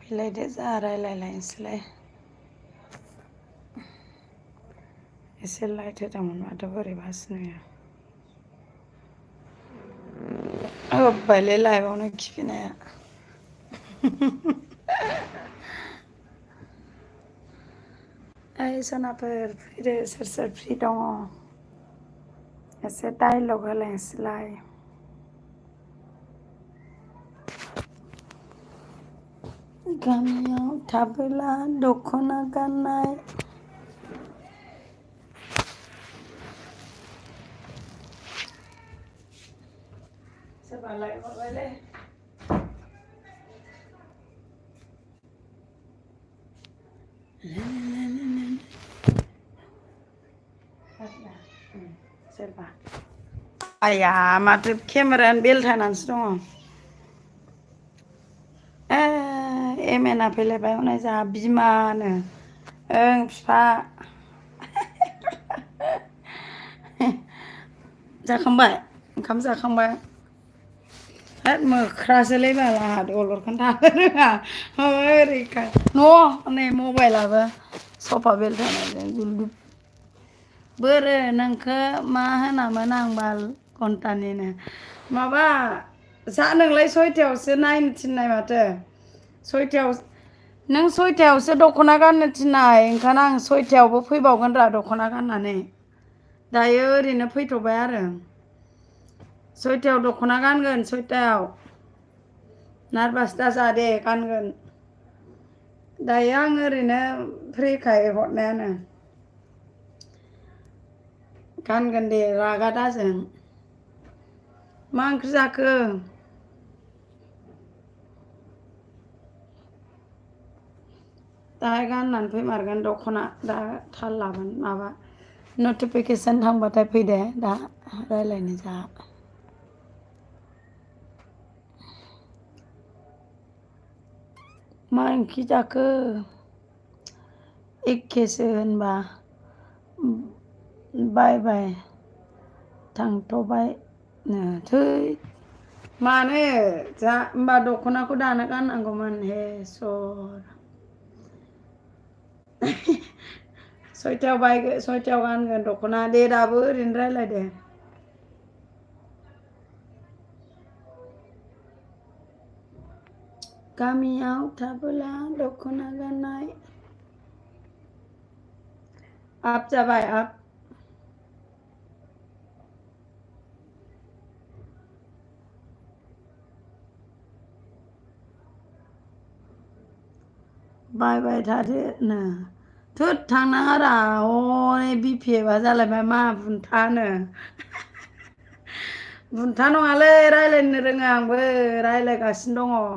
फैलायदो जा रायलायलायनोसैलाय एसे लाइट होदोंमोन माथो बोरैबासो नुयो होब्बायलै लाइभआवनो खिफिनाया ओइ सनाफोर फैदो सोर सोर फ्रि दङ एसे डाइलग होलायनोसैलाय गामियाव थाबोला दख'ना गाननाय सोरबा लाइभ हरबायलै सोरबा आया माथो केमेरायानो बेलथायनानैसो दङ एमएनआ फैलायबाय हनै जोंहा बिमानो ओं बिफा जाखांबाय ओंखाम जाखांबाय होद मोख्रासोलै बाल आंहा दलरखौनो थानो रोङा ओरैखा नै मबाइलाबो सफा बेलथायनायजों गुलगुब बोरो नोंखौ मा होनामोन आं बाल घन्टानिनो माबा जा नोंलाय सयथायावसो नायनो थिननाय माथो सयथायाव नों सयथायावसो दख'ना गाननो थिननाय ओंखायनो आं सयथायावबो फैबावगोन रा दख'ना गाननानै दायो ओरैनो फैथ'बाय आरो सयथायाव दख'ना गानगोन सयथायाव नारभास दाजा दे गानगोन दायो आं ओरैनो फ्रिखाय हरनायानो गानगोन दे रागा दाजों मा ओंख्रि जाखो दाहाय गाननानै फैमारगोन दख'ना दा थाल लागोन माबा नटिफिकेसन थांबाथाय फैदे दा रायज्लायनो जा मा ओंख्रि जाखो एखेसो होनबा बाय बाय थांथ'बाय थै मानो जा होमबा दख'नाखौ दानो गाननांगौमोन हे सर सयथायाव गानगोन दख'ना दे दाबो ओरैनो रायज्लायदे गामियाव थाबोला दख'ना गाननाय आप जाबाय आप बाय बाय थादो नो थोद थांनाङा रा हनै बिपिएफआ जालायबाय मा बुन्थानो बुन्था नङालै रायज्लायनो रोङा आंबो रायज्लायगासिनो दङ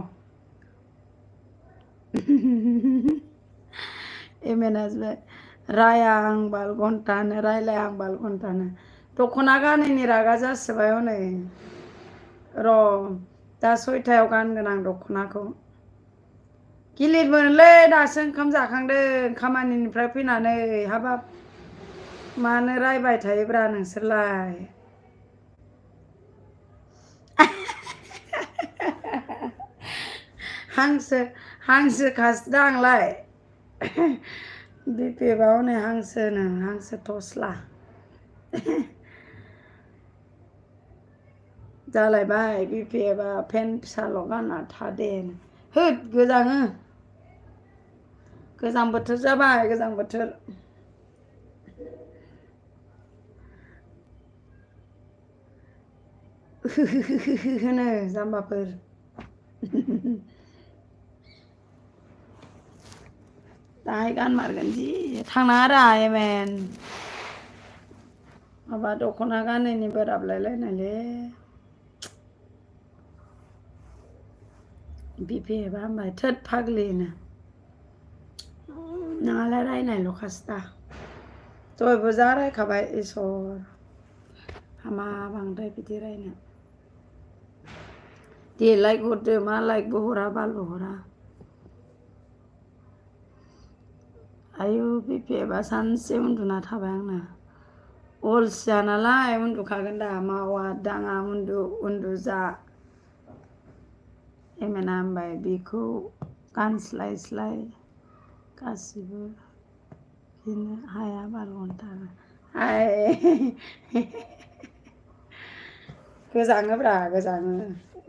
एमेनासबो राया आं बाल घन्टानो रायलाया आं बाल घन्टानो दख'ना गानैनि रागा जासोबाय हनै र' दा सयथायाव गानगोन आं दख'नाखौ गिलिर मोनोलै दासो ओंखाम जाखांदों खामानिनिफ्राय फैनानै हाबाब मानो रायबाय थायोब्रा नोंसोरलाय हांसो खासोदा आंलाय बिपिएफआ हनै हांसोनो हांसो थस्ला जालायबाय बिपिएफआ पेन्ट फिसाल' गानना थादे होद गोजाङो गोजां बोथोर जाबाय गोजां बोथोर होनो जाम्बाफोर दाहाय गानमारगोन जि थांनाङा रा एमेन माबा दख'ना गानैनि बोराबलायलायनायलै बिपिएफआ होनबाय थोद फाग्लिनो नोंहालाय रायनायल'खासो दा दहायबो जा रायखाबाय इसर हामा बांद्राय बिदि रायनो दे लाइक हरदो मा लाइकबो हरा बालबो हरा आयु बिपिएफआ सानसे उन्दुना थाबाय आंना अलसिया नालाय उन्दुखागोन दा मावा दाङा उन्दु जा एमेना होनबाय बेखौ गानस्लायस्लाय गासिबो बिदिनो हाया 12 घन्टा गोजाङोब्रा गोजाङो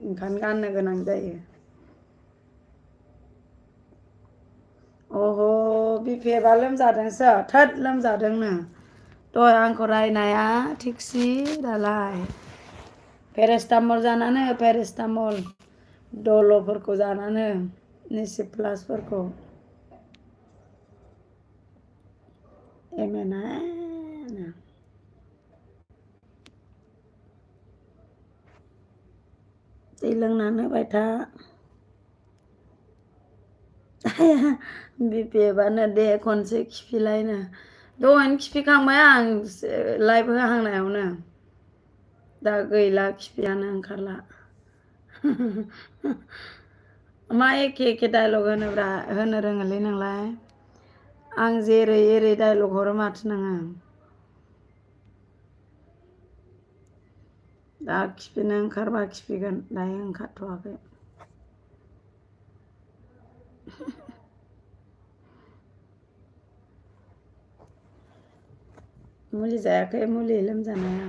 ओंखायनो गाननो गोनां जायो अह बिफेबा लोमजादोंसो थोद लोमजादोंनो दहाय आंखौ रायनाया थिगसि दालाय पेरासटामल जानानै पेरासटामल दल'फोरखौ जानानै निसिप प्लासफोरखौ एमेना दै लोंनानै होबाय था बिफेबानो दे खनसे खिफिलायनो दहायनो खिफिखांबाय आं लाइभ होहांनायावनो दा गैला खिफियानो ओंखारला मा एखे डाइलग होनो रोङोलै नोंलाय आं जेरै एरै डाइलग हरो माथो नोङो दा खिफिनो ओंखारबा खिफिगोन दायो ओंखारथ'वाखै मुलि जायाखै मुलि लोमजानाया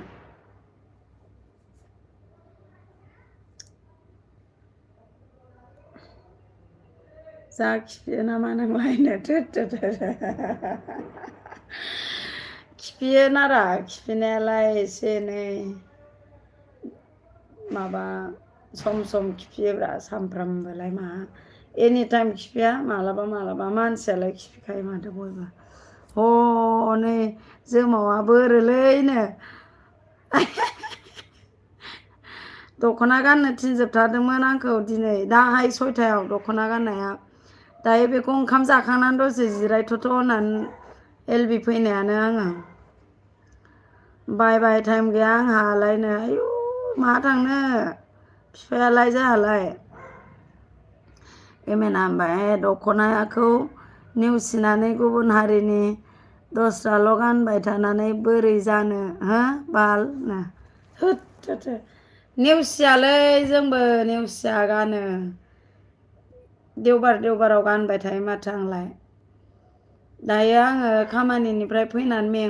जा खिफियो नामा नोंलायनो खिफियो नारा खिफिनायालाय एसे एनै माबा सम सम खिफियोब्रा सामफ्रामबोलाय मा एनि टाइम खिफिया मालाबा मालाबा मानसियालाय खिफिखायो माथो बयबो हनै जोमावा बोरोलैनो दख'ना गाननो थिनजोबथारदोंमोन आंखौ दिनै दाहाय 6टायाव दख'ना गाननाया दायो बेखौ ओंखाम जाखांनानै दसे जिरायथ'थ' होननानै एलबि फैनायानो आङो बाय टाइम गैया आंहालायनो आयु मा थांनो बिफायालाय जोंहालाय एमेना होनबाय दख'नाखौ नेवसिनानै गुबुन हारिनि दस्राल' गानबाय थानानै बोरै जानो हो बालनो होद नेवसियालै जोंबो नेवसिया गानो देवबाराव गानबाय थायो माथो आंलाय दायो आङो खामानिनिफ्राय फैनानै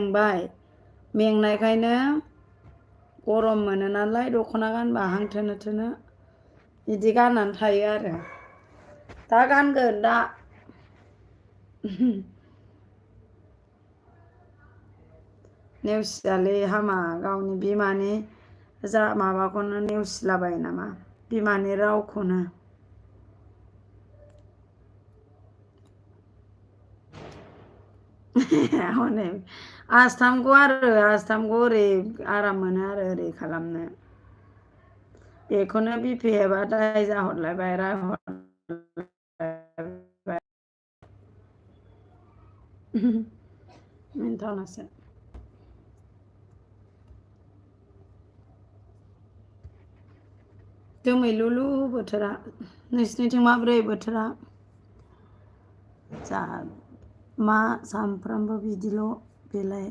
मेंनायखायनो गरम मोनो नालाय दख'ना गानबा हां थोनो थोनो बिदि गाननानै थायो आरो दा गानगोन दा नेवसियालै हामा गावनि बिमानि जा माबाखौनो नेवसिलाबायो नामा बिमानि रावखौनो हनै आसथामखौ ओरै आराम मोनो आरो ओरै खालामनो बेखौनो बिफायाबा दाय जाहरलायबाय मिनथावनासो दोमैलुलु बोथोरा नोंसिनिथिं माब्रै बोथोरा जा मा सामफ्रामबो बिदिल' बेलाय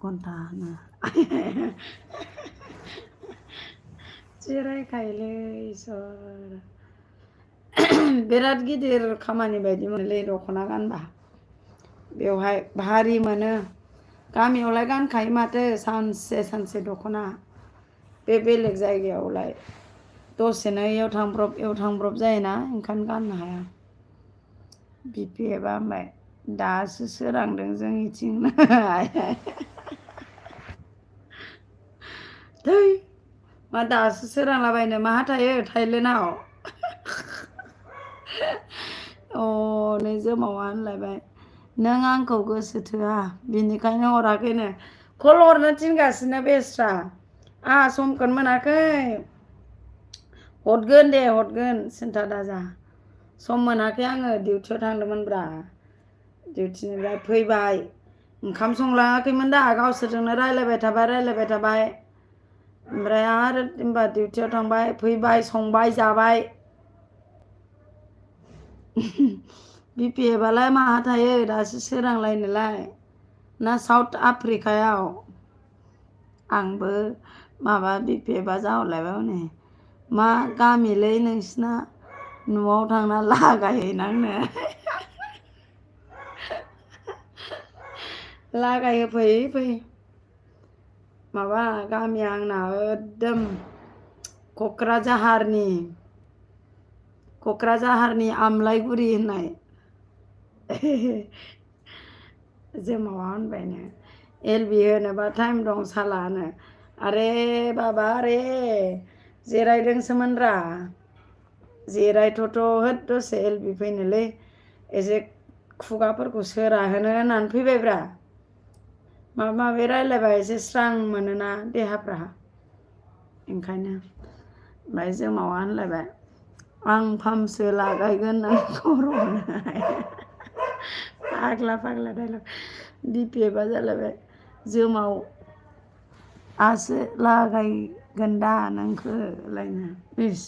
घन्टानो जिरायखायोलै इसोर बिराद गिदिर खामानि बायदि मोनोलै दख'ना गानबा बेवहाय भारि मोनो गामियावलाय गानखायो माथो सानसे दख'ना बे बेलेग जायगायावलाय दसेनो इयाव थांब्रब जायोना ओंखायनो गाननो हाया बिफायाबा होनबाय दासो सोरांदों जोंनिथिं थै मा दासो सोरांलाबायनो माहा थायो थाइलेण्डआव नै जोमावा होनलायबाय नों आंखौ गोसो थोआ बिनिखायनो हराखैनो कल हरनो थिनगासिनो बेस्रा आंहा समखौनो मोनाखै हरगोन दे हरगोन सिन्था दाजा सम मोनाखै आङो डिउटियाव थांदोंमोनब्रा डिउटिनिफ्राय फैबाय ओंखाम संलाङाखैमोन दा गावसोरजोंनो रायलायबाय थाबाय ओमफ्राय आरो होनबा डिउटियाव थांबाय फैबाय संबाय जाबाय बिपिएफआलाय माहा थायो दासो सोरांलायनोलाय ना साउथ आफ्रिकायाव आंबो माबा बिपिएफआ जाहरलायबाय हनै मा गामिलै नोंसिना न'आव थांना लागायहैनांनो लागायो फै माबा गामिया आंना एकदम क'क्राझारनि आमलायगुरि होननाय जोमावा होनबायनो एलबि होनोबा टाइम दं सालानो आरे बाबा रे जिरायदोंसोमोनरा जिरायथ'थ' होद दसे एलबि फैनोलै एसे खुगाफोरखौ सोराहोनो होननानै फैबायब्रा माबा माबि रायलायबा एसे स्रां मोनोना देहाफ्रा ओंखायनो ओमफ्राय जोमावा होनलायबाय आं फामसो लागायगोन नों खर'नो फाग्ला डाइलग बिपिएफआ जालायबाय जोमाव आसो लागायगोन दा नोंखो लायनो इस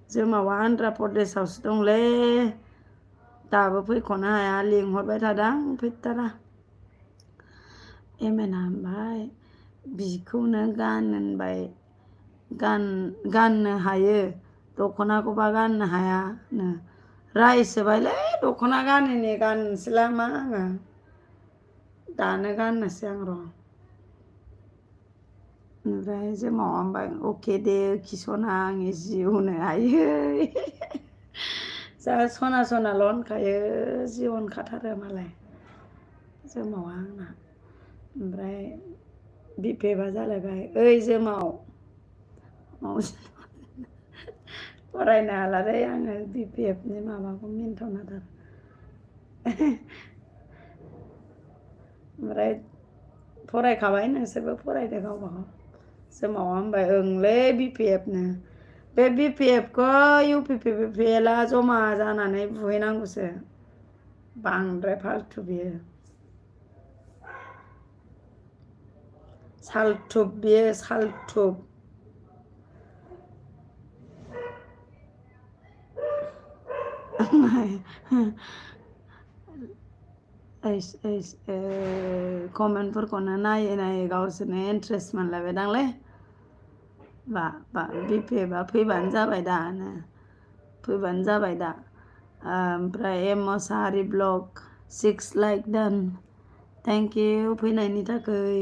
जोमावा आन्ध्रा प्रदेशआवसो दंलै दाबो फैख'नो हाया लिंहरबाय थादां फैथारा एमेना होनबाय बिखौनो गान होनबाय गाननो हायो दख'नाखौबा गाननो हायानो रायसोबायलै दख'ना गानैनि गाननोसैला मा आङो दानो गाननोसै आं र' ओमफ्राय जोमावा होनबाय अके दे खिसना आंनि जिउनो हायो जा सना होनखायो जिउ होनखाथारो मालाय जोमावा आंना ओमफ्राय बिपिएफआ जालायबाय ओइ जोमाव फरायनो हालालै आङो बिपिएफनि माबाखौ मिन्थावनाथार ओमफ्राय फरायखाबाय नोंसोरबो फरायदो गावबा गाव जोमावा होनबाय ओंलै बिपिएफनो बे बिपिएफखौ इउपिपिएलआ जमा जानानै बुहैनांगौसो बांद्राय फाल्थु बियो साल्थुब बियो साल्थुब कमेन्टफोरखौनो नायै गावसोरनो इन्ट्रेस्ट मोनलायबायदांलै बा बिपिएफआ फैबानो जाबाय दा ओमफ्राय एम मोसाहारि ब्लग 6 लाइक डान थेंक इउ फैनायनि थाखाय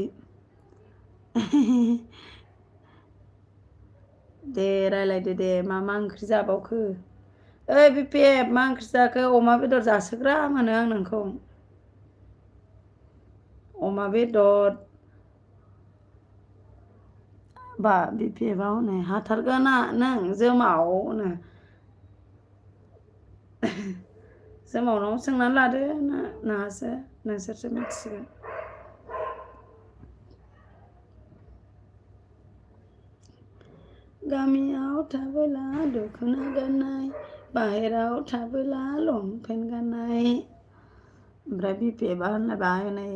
दे रायलायदो दे मा ओंख्रि जाबावखो ओइ बिपिएफ मा ओंख्रि जाखो अमा बेदर जासोग्रा मोनो आं नोंखौ अमा बेदर बा बिपिएफआ हनै हाथारगोना नों जोमावनो जोमावनाव सोंनानै लादो नोंहासो नोंसोरसो मिथिसिगोन गामियाव थाबोला दख'ना गाननाय बाहेराव थाबोला लंपेन्ट गाननाय ओमफ्राय बिपिएफआ होनलायबाय नै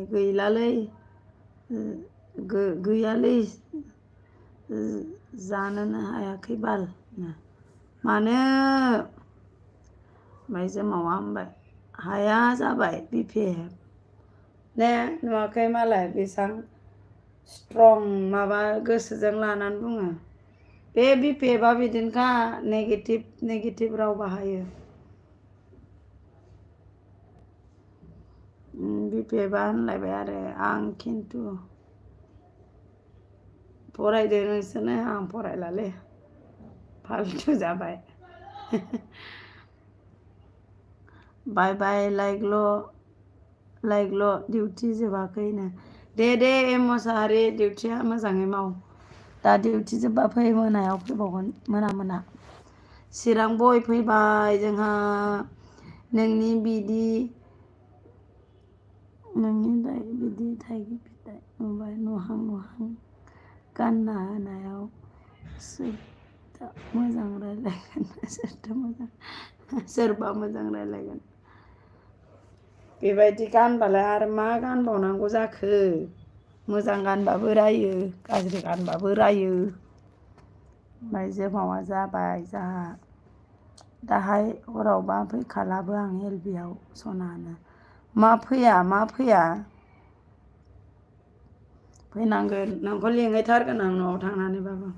गैयालै जानोनो हायाखै बाल मानो ओमफ्राय जोमावा होनबाय हाया जाबाय बिपिएफ ने नुवाखै मालाय बेसेबां स्ट्रं माबा गोसोजों लानानै बुङो बे बिपिएफआ बिदिनोखा नेगेटिभ राव बाहायो बिपिएफआ होनलायबाय आरो आं खिन्थु फरायदो नोंसोरनो आं फरायलालै फाल्थु जाबाय बाय लाइकल' डिउटि जोबाखैनो दे एम मोसाहारि डिउटिया मोजाङै माव दा डिउटि जोब्बा फै मोनायाव फैबावगोन मोना चिरां बय फैबाय जोंहा नोंनि बिदि थाइगिर फिथाइ नुबाय नुहां गानना होनायाव सोरबा मोजां रायलायगोन बेबायदि गानबालाय आरो मा गानबावनांगौ जाखो मोजां गानबाबो रायो गाज्रि गानबाबो रायो ओमफ्राय जोमावा जाबाय जाहा दाहाय हरावबा फैखालाबो आं एलबिआव सनानो मा फैया फैनांगोन नोंखौ लिंहैथारगोन आं न'आव थांनानैबाबो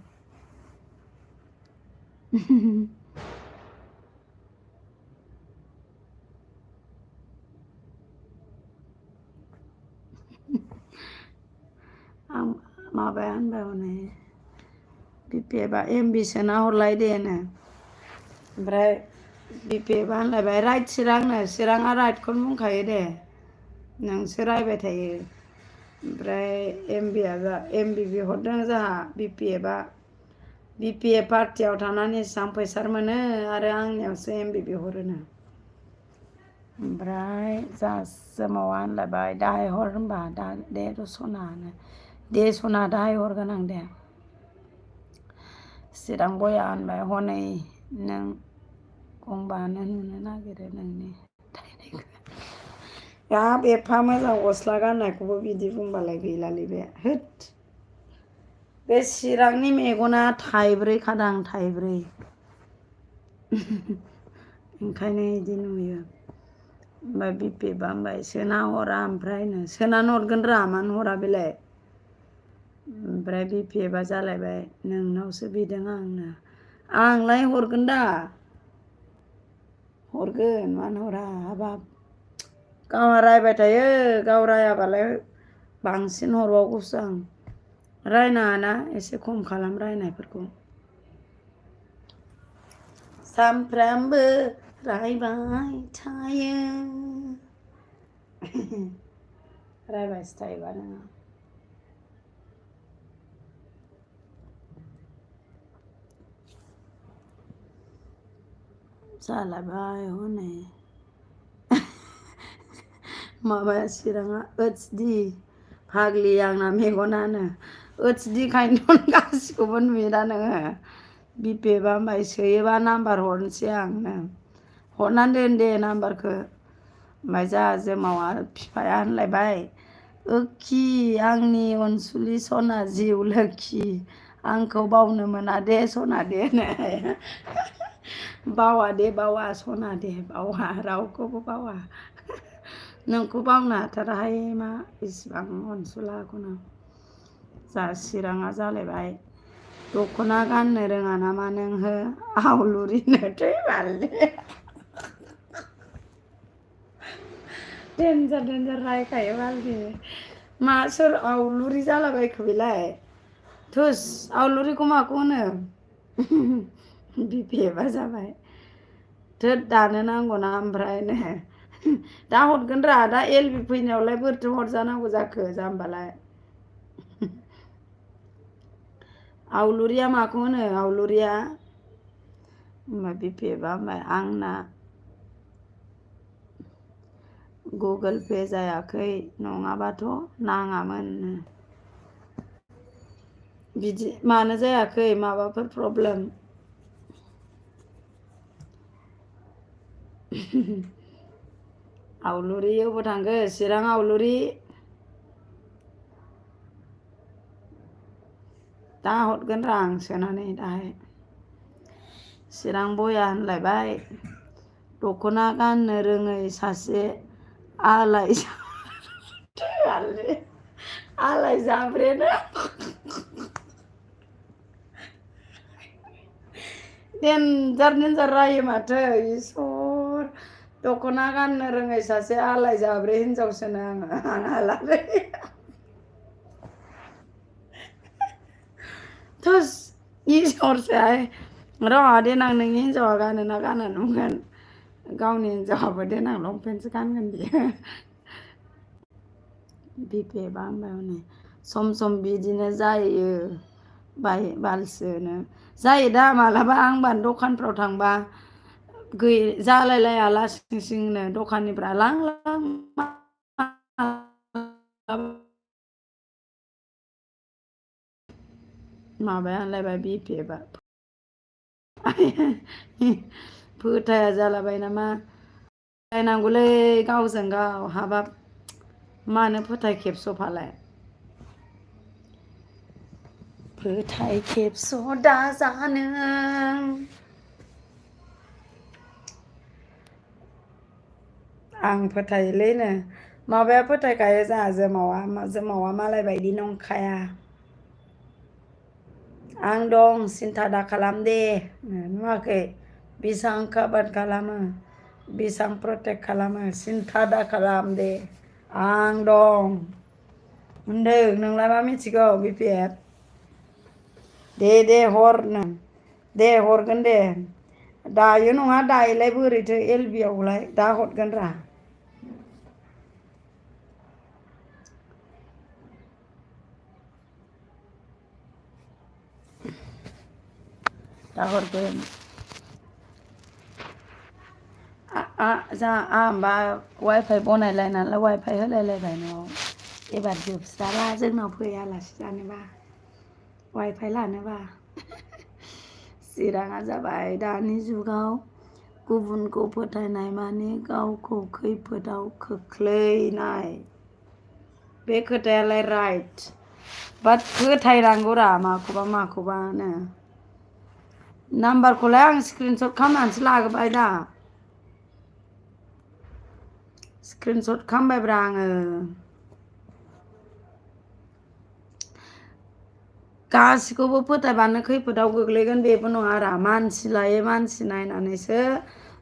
माबाया हनै बिपिएफआ एमबि सोना हरलायदे नो ओमफ्राय बिपिएफआ होनलायबाय राइट चिराङा राइटखौनो बुंखायो दे नोंसो रायबाय थायो ओमफ्राय एमबि बिहरदों जोंहा बिपिएफ पार्टियाव थानानै एसेबां फैसा मोनो आरो आंनियावसो एमबि बिहरोनो ओमफ्राय जासो मावा होनलायबाय दाहाय हर होनबा दा दे सनानो दे सना दाहाय हरगोन आं दे चिरां बया होनबाय हनै नों गंबानो नुनो नागिरो नोंनि हाब एफा मोजां गस्ला गाननायखौबो बिदि बुंबालाय गैलालै बे होद बे चिरांनि मेगना थाइब्रै खादां थाइब्रै ओंखायनो बिदि नुयो ओमफ्राय बिपिएफआ होनबाय सोना हरा ओमफ्रायनो सोनानै हरगोन र' मानो हरा बेलाय ओमफ्राय बिपिएफआ जालायबाय नोंनावसो बिदों आंलाय हरगोन दा हरगोन मानो हरा हाबाब गावहा रायबाय थायो गाव रायाबालाय बांसिन हरबावगौसो आं रायनाङाना एसे खम खालाम रायनायफोरखौ सामफ्रामबो रायबाय थायो रायबायसो थायोबा नोङो जालायबाय हनै माबाया चिराङा ओइसडि फाग्लि आंना मेगनानो ओइसडि खायनो गासिखौबो नुयोदा नोङो बिपिएफआ होनबाय सोयोबा नाम्बार हरनोसै आंनो हरनानै दोन दे नाम्बारखौ ओमफ्राय जोंहा जोमावा बिफाया होनलायबाय ओखि आंनि अनसुलि सना जिउ लोखि आंखौ बावनो मोना दे सना दे बावा दे बावा सना दे बावा रावखौबो बावा नोंखौ बावनो हाथाराहाय मा इसिबां अनसुलाखौनो जा चिराङा जालायबाय दख'ना गाननो रोङा नामा नों हो आवलुरिनो थै बालि डेन्जार रायखायो बालि मा सोर आवलुरि जालाबायखो बेलाय थुस आवलुरिखौ माखौ होनो बिपिएफआ जाबाय थोद दानो नांगौना ओमफ्रायनो दा हरगोन रा दा एलबि फैनायावलाय बोरैथो हरजानांगौ जाखो जाम्बालाय आवलुरिया माखौ होनो आवलुरिया होमबा बिपिएफआ होनबाय आंना गुगोल पे जायाखै नङाबाथ' नाङामोन बिदि मानो जायाखै माबाफोर प्रब्लेम आवलुरि अबाव थांखो चिरां आवलुरि दा हरगोन र' आं सोनानै दाहाय चिरां बया होनलायबाय दख'ना गाननो रोङै सासे आलाय जाब्रेनो डेन्जार रायो माथो इसर दख'ना गाननो रोङै सासे आलाय जाब्रे हिनजावसोनो आं हालालै थुस इसरसोहाय र' देनां नोंनि हिनजावा गानोना गाना नुगोन गावनि हिनजावाबो देनां लंपेन्टसो गानगोन बियो बिपिएफआ होनबाय हनै सम बिदिनो जायो बालसोनो जायो दा मालाबा आंबानो दखानफ्राव थांबा जालायलाया लासिं सिंनो दखाननिफ्राय लां माबाया होनलायबाय बिपिएफआ फोथाया जालाबाय नामा फोथायनांगौलै गावजों गाव हाबाब मानो फोथाय खेबस'फालाय फोथाय खेबस' दाजानो आं फोथायोलैनो माबाया फोथायखायो जोंहा जोमावा मालाय बायदि नंखाया आं दं सिन्था दा खालाम दे नुवाखै बेसां काबार खालामो बेसां प्रटेक्ट खालामो सिन्था दा खालाम दे आं दं मोनदों नोंलाय मा मिथिगौ BPF दे हरनो दे हरगोन दे दायो नङा दायोलाय बोरैथो LB आवलाय दा हरगोन रा दा हरगोन जा होमबा वाइफाइ बनायलाय नालाय वाइफाइ होलायलायबाय न'आव एबार जोबस्राला जोंनाव फै आलासि जानोबा वाइफाइ लानोबा चिराङा जाबाय दानि जुगाव गुबुनखौ फोथायनाय माने गावखौ खैफोदाव खोख्लैनाय बे खोथायालाय राइट बाट फोथायनांगौरा माखौबानो नाम्बारखौलाय आं स्क्रिनशट खालामनानैसो लाग्रोबाय दा स्क्रिनशट खालामबायब्रा आङो गासिखौबो फोथायबानो खैफोदाव गोग्लैगोन बेबो नङारा मानसि लायै मानसि नायनानैसो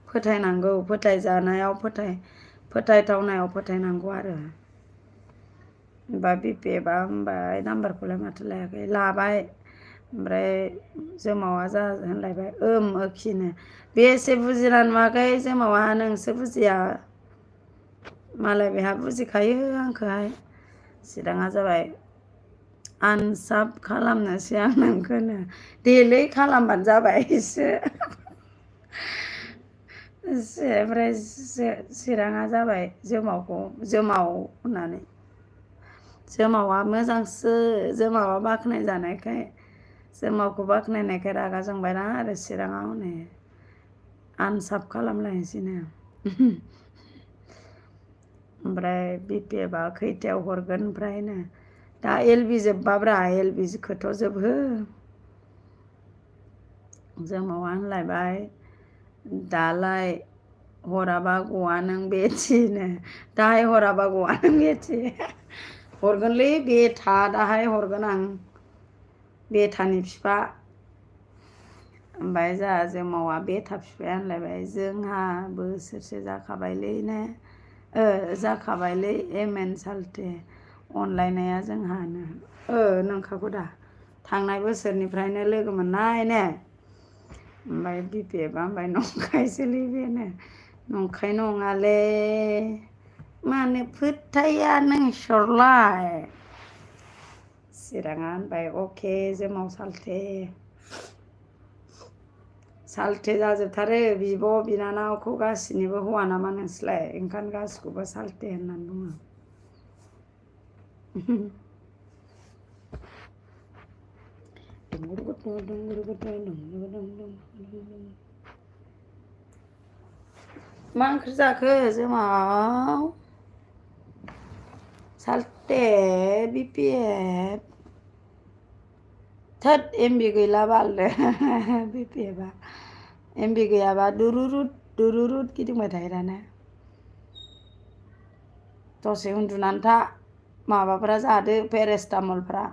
फोथायनांगौ फोथायजानायाव फोथायथावनायाव फोथायनांगौ आरो होमबा BPFआ होनबाय नाम्बारखौलाय माथो लायाखै लाबाय ओमफ्राय जोमावा जा होनलायबाय ओखिनो बे एसे बुजिना नुवाखै जोमावा नोंसो बुजिया मालाय बेहा बुजिखायो आंखौहाय चिराङा जाबाय आनसाब खालामनोसै आं नोंखौनो देलै खालामबानो जाबाय ओमफ्राय चिराङा जाबाय जोमाव होननानै जोमावा मोजांसो जोमावा बाख्नाय जानायखाय जोमावखौ बाख्नायनायखाय रागा जोंबायना आरो चिराङा हनै आनसाब खालामलायनोसैनो ओमफ्राय BPFआ खैथायाव हरगोन ओमफ्रायनो दा LB जोब्बाब्रा LBखौथ' जोबहो जोमावा होनलायबाय दालाय हराबा गवा नों बेथिनो दाहाय हराबा गवा नों बेथि हरगोनलै बेथा दाहाय हरगोन आं बेथानि बिफा ओमफ्राय जोंहा जोमावा बेथा बिफाया होनलायबाय जोंहा बोसोरसे जाखाबायलैनो जाखाबायलै एमएन साल्थे अनलायनाया जोंहानो नंखागौ दा थांनाय बोसोरनिफ्रायनो लोगो मोननाय ने ओमफ्राय BPFआ होनबाय नंखायसोलै बेनो नंखाय नङालै मानो फोथाया नोंसोरलाय चिराङा होनबाय अके जोमाव साल्थे जाजोबथारो बिब' बिनानावखौ गासिनिबो हौवा नामा नोंसोरलाय ओंखायनो गासिखौबो साल्थे होननानै बुङो मा ओंख्रि जाखो जोमाव साल्थे BPF थोद MB गैला बालदो BPFआ MB गैयाबा दुरुरुद गिदिंबाय थायो दाना दसे उन्दुनानै था माबाफ्रा जादो पेरासिटामलफ्रा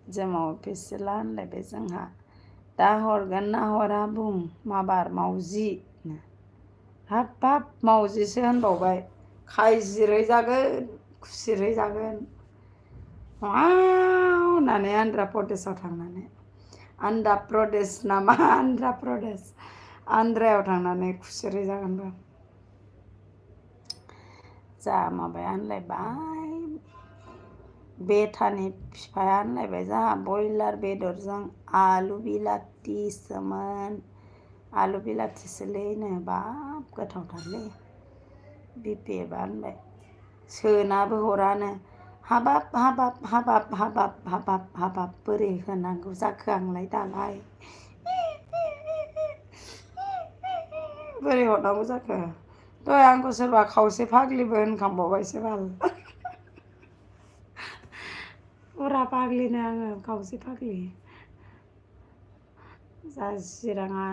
जोमाव पिस्सिला होनलायबाय जोंहा दा हरगोन ना हरा बुं माबार मावजि हाब मावजिसो होनबावबाय खायजिरै जागोन खुसिरै जागोन होननानै आन्ध्रा प्रदेशआव थांनानै आन्ध्रायाव थांनानै खुसिरै जागोनबो जा माबाया होनलायबाय बेथानि बिफाया होनलायबाय जोंहा बयलार बेदरजों आलु बिलाथिसोमोन आलु बिलाथिसोलैनो बाब गोथावथारलै BPFआ होनबाय सोनाबो हरानो हाबाब बोरै होनांगौ जाखो आंलाय दालाय बोरै हरनांगौ जाखो दहाय आंखौ सोरबा खावसे फाग्लिबो होनखांबावबायसो बाल फुरा फाग्लिनो आङो खावसे फाग्लि जा चिराङा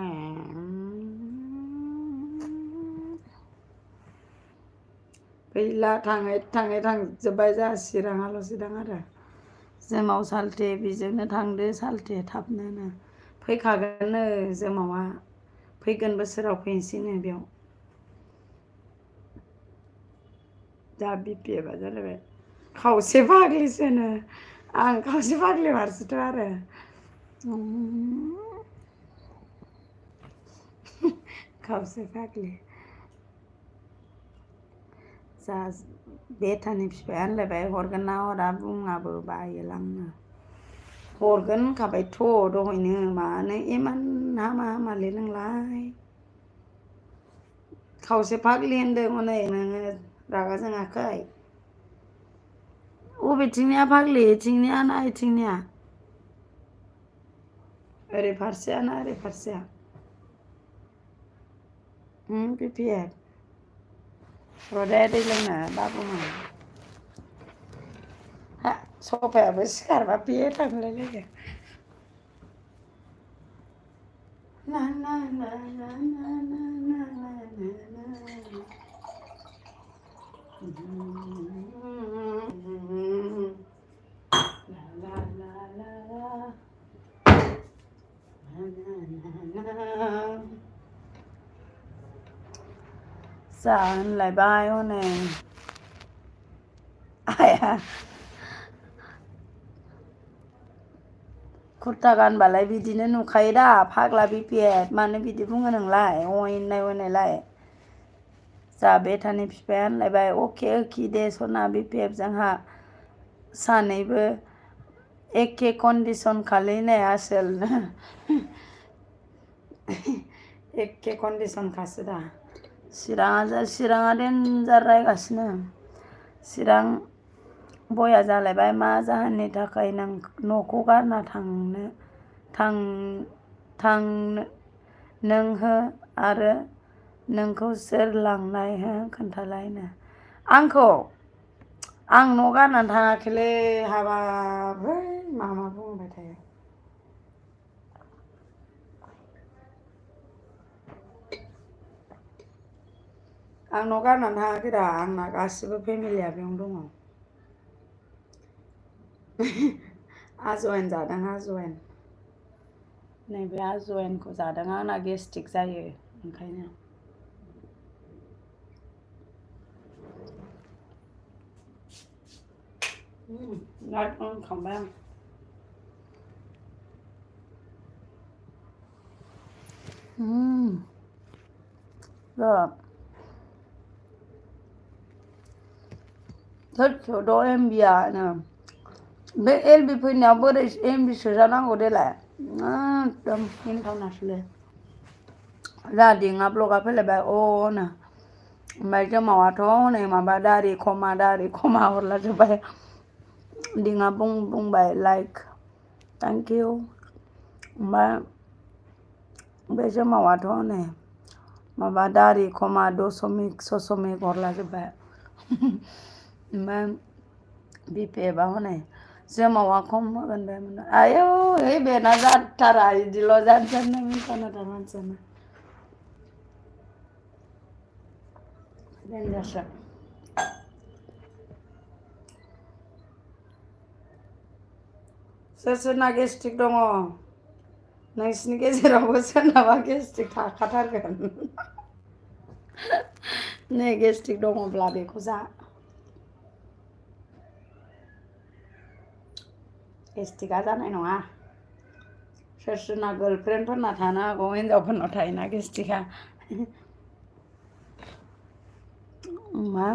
गैला थाङै थांजोब्बाय जा चिराङाल'सो दां आरो जोमाव साल्थे बेजोंनो थांदो साल्थे थाबनो फैखागोननो जोमावा फैगोन बोसोराव फैनोसैनो बेयाव दा BPFआ जालायबाय खावसे फाग्लिसोनो आं खावसे फाग्लि मारसोथ' आरो खावसे फाग्लि जा बेथानि बिफाया होनलायबाय हरगोन ना हरा बुङाबो बायोलांनो हरगोन होनखाबायथ' दहायनो मानो इमान हामा हामालै नोंलाय खावसे फाग्लि होनदों हनै नोङो रागा जोङाखै अबेथिंनिया फाग्लि इथिंनिया ना इथिंनिया ओरै फारसेया ना ओरै फारसेया बिपिएफ र'दे दै लोंनो बाबुमोन हा सफायाबो सिखारबा बे थांलायलायो ना ना ना ना ना ना ना ना ला ला ला जा होनलायबाय हनै आया कुर्ता गानबालाय बिदिनो नुखायो दा फाग्ला बिपिएफ मानो बिदि बुङो नोंलाय अयनाय अयनायलाय जा बेथानि बिफाया होनलायबाय अके ओखि दे सना बिपिएफ जोंहा सानैबो एखे कन्डिसन खालैनाय आसोल एखे कन्डिसनखासो दा चिराङा देन्जार रायगासिनो चिरां बया जालायबाय मा जाहोननि थाखाय न'खौ गारना थांनो नोंहो आरो नोंखौ सोर लांनाय हो खोन्थालायनो आंखौ आं न' गारनानै थाङाखैलै हाबाब मा बुंबाय थायो आं न' गारनानै थाङाखै दा आंना गासिबो फेमिलिया बेयावनो दङ आजवाइन जादों आजवाइन नैबे आजवाइनखौ जादों आंना गेस्ट्रिक जायो ओंखायनो खांबाय आं थोद एमबियानो बे एलबि फैनायाव बोरै एमबि सोजानांगौ देलाय एकदम मिनिथावनासोलै जा दिङा ब्लगा फैलायबाय अनो ओमफ्राय जोमावाथ' हनै माबा दारि खमा हरलाजोब्बाय दिङा बुंबाय लाइक थेंक इउ ओमफ्राय बे जोमावाथ' हनै माबा दारि खमा दसमिक ससमिक हरलाजोब्बाय ओमफ्राय बिपिएफआ हनै जोमावा खम होगोन बे आयौ ओइ बेना जाथारा बिदिल' जानो मिन्थाना मानसियानो देनजारसो सोरना गेस्ट्रिक दङ नोंसिनि गेजेरावबो सोरनाबा गेस्ट्रिक थाखाथारगोन नै गेस्ट्रिक दङब्ला बेखौ जा गेस्ट्रिकआ जानाय नङा सोरना गार्लफ्रेन्डफोरना थानो हागौ हिनजावफोरनाव थायोना गेस्ट्रिकआ मा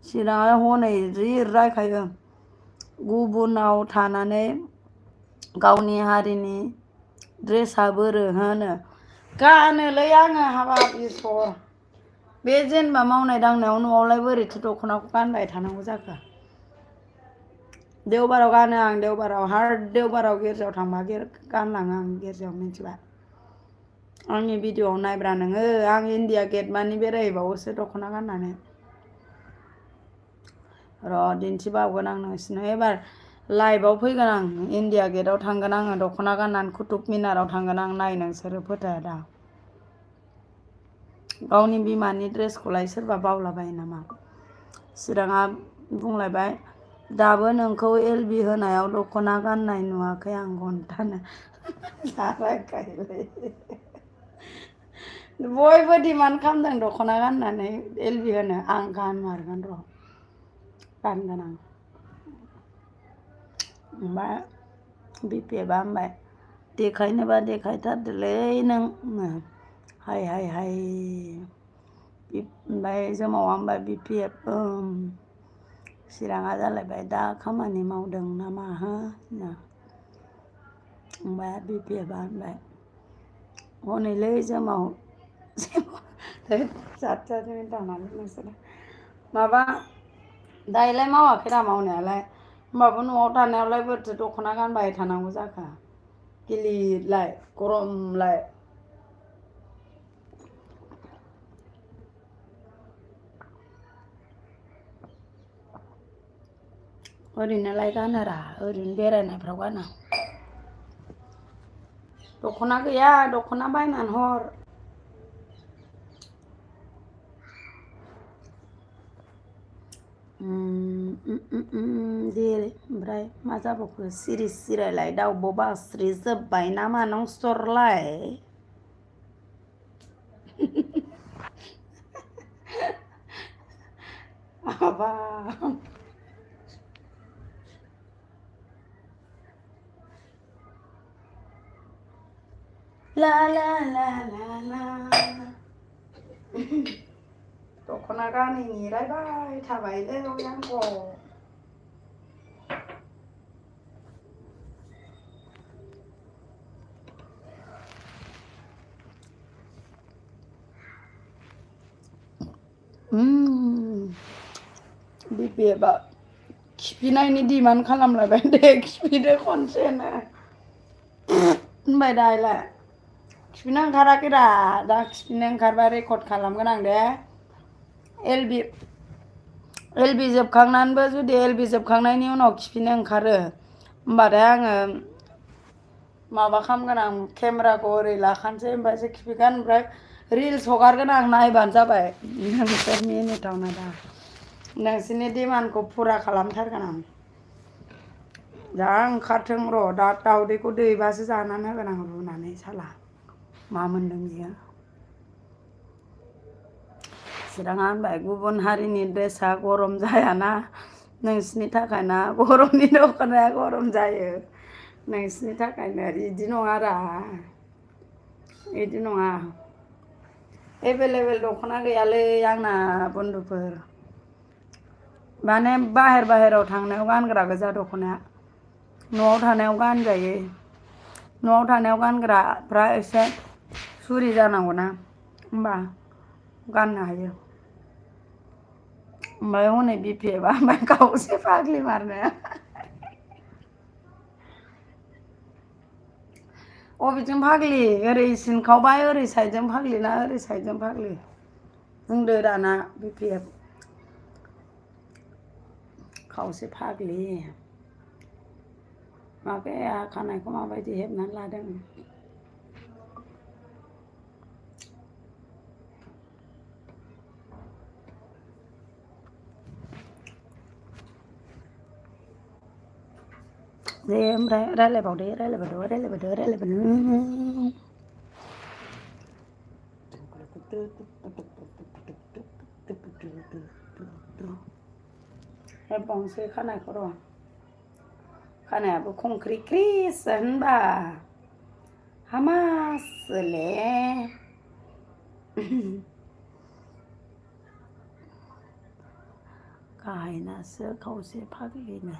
चिराङा हनै जि रायखायो गुबुनाव थानानै गावनि हारिनि ड्रेसा बोरो होनो गानोलै आङो हाबाब इसर बे जेनेबा मावनाय दांनायाव न'आवलाय बोरैथो दख'नाखौ गानबाय थानांगौ जाखो देवबाराव गानो आं देवबाराव गिर्जायाव थांबा गानलाङो आं गिर्जायाव मिन्थिबाय आंनि भिडिअ'आव नायब्रा नोङो आं इण्डिया गेट मानि बेरायहैबावोसो दख'ना गाननानै र' दिन्थिबावगोन आं नोंसिनो एबार लाइभआव फैगोन आं इण्डिया गेटआव थांगोन आङो दख'ना गाननानै कुटुब मिनाराव थांगोन आं नाय नोंसोरो फोथाया दा गावनि बिमानि ड्रेसखौलाय सोरबा बावलाबायो नामा चिराङा बुंलायबाय दाबो नोंखौ एलबि होनायाव दख'ना गाननाय नुवाखै आं घन्टानो बयबो डिमान्ड खालामदों दख'ना गाननानै एलबि होनो आं गानमारगोन र' गानगोन आं ओमफ्राय बिपिएफआ होनबाय देखायनोबा देखायथारदोलै नों हाय हाय हाय ओमफ्राय जोमावा होनबाय बिपिएफ चिराङा जालायबाय दा खामानि मावदों नामा हो ओमफ्राय बिपिएफआ होनबाय हनैलै जोमाव जात जातनि दानानै नोंसोरो माबा दायोलाय मावाखैरा मावनायालाय होमबाबो न'आव थानायावलाय बोरैथो दख'ना गानबाय थानांगौ जाखो गिलिरलाय गरमलाय ओरैनोलाय गानोरा ओरैनो बेरायनायफ्राव गानो दख'ना गैया दख'ना बायनानै हर दे ओमफ्राय मा जाबावखो सिरि सिरायलाय दाउब' बास्रि जोब्बाय नामा नंसरलाय माबा ला ला ला ला ला दख'ना गानैनि रायबाय थाबायलै आंखौ बिपिएफआ खिफिनायनि डिमान्ड खालामलायबाय दे खिफिदो खनसेनो होनबाय दालाय खिफिनो ओंखाराखैरा दा खिफिनो ओंखारबा रेकर्ड खालामगोन आं दे एलबि जोबखांनानैबो जुदि एलबि जोबखांनायनि उनाव खिफिनो ओंखारो होमबाथाय आङो माबा खालामगोन आं केमेराखौ ओरै लाखानोसै ओमफ्रायसो खिफिगोन ओमफ्राय रिल्स हगारगोन आं नायबानो जाबाय नोंसोर मिनिथावना दा नोंसोरनि डिमान्डखौ फुरा खालामथारगोन आं जा ओंखारथों र' दा दाउदैखौ दैबासो जानानै होगोन आं रुनानै साला मा मोन्दों बियो चिराङा होनबाय गुबुन हारिनि ड्रेसा गरम जायाना नोंसिनि थाखायना गरमनि दख'नाया गरम जायो नोंसिनि थाखायनो बिदि नङारा बिदि नङा एभेलेबेल दख'ना गैयालै आंना बन्दुफोर माने बाहेराव थांनायाव गानग्रा गोजा दख'नाया न'आव थानायाव गानजायो न'आव थानायाव गानग्राफ्रा एसे सुरि जानांगौना होमबा गाननो हायो ओमफ्राय हनै बिपिएफआ ओमफ्राय खावसे फाग्लि मारनो अबेजों फाग्लि ओरै सिनखावबाय ओरै साइडजों फाग्लि ना ओरै साइडजों फाग्लि बुंदो दाना बिपिएफ खावसे फाग्लि माबाया खानायखौ माबायदि हेबनानै लादों दे ओमफ्राय रायलायबावदो हेबबावनोसै खानायखौ र' खानायाबो खंख्रिख्रिसो होनबा हामासोले गाहायनासो खावसे फाग्लिनो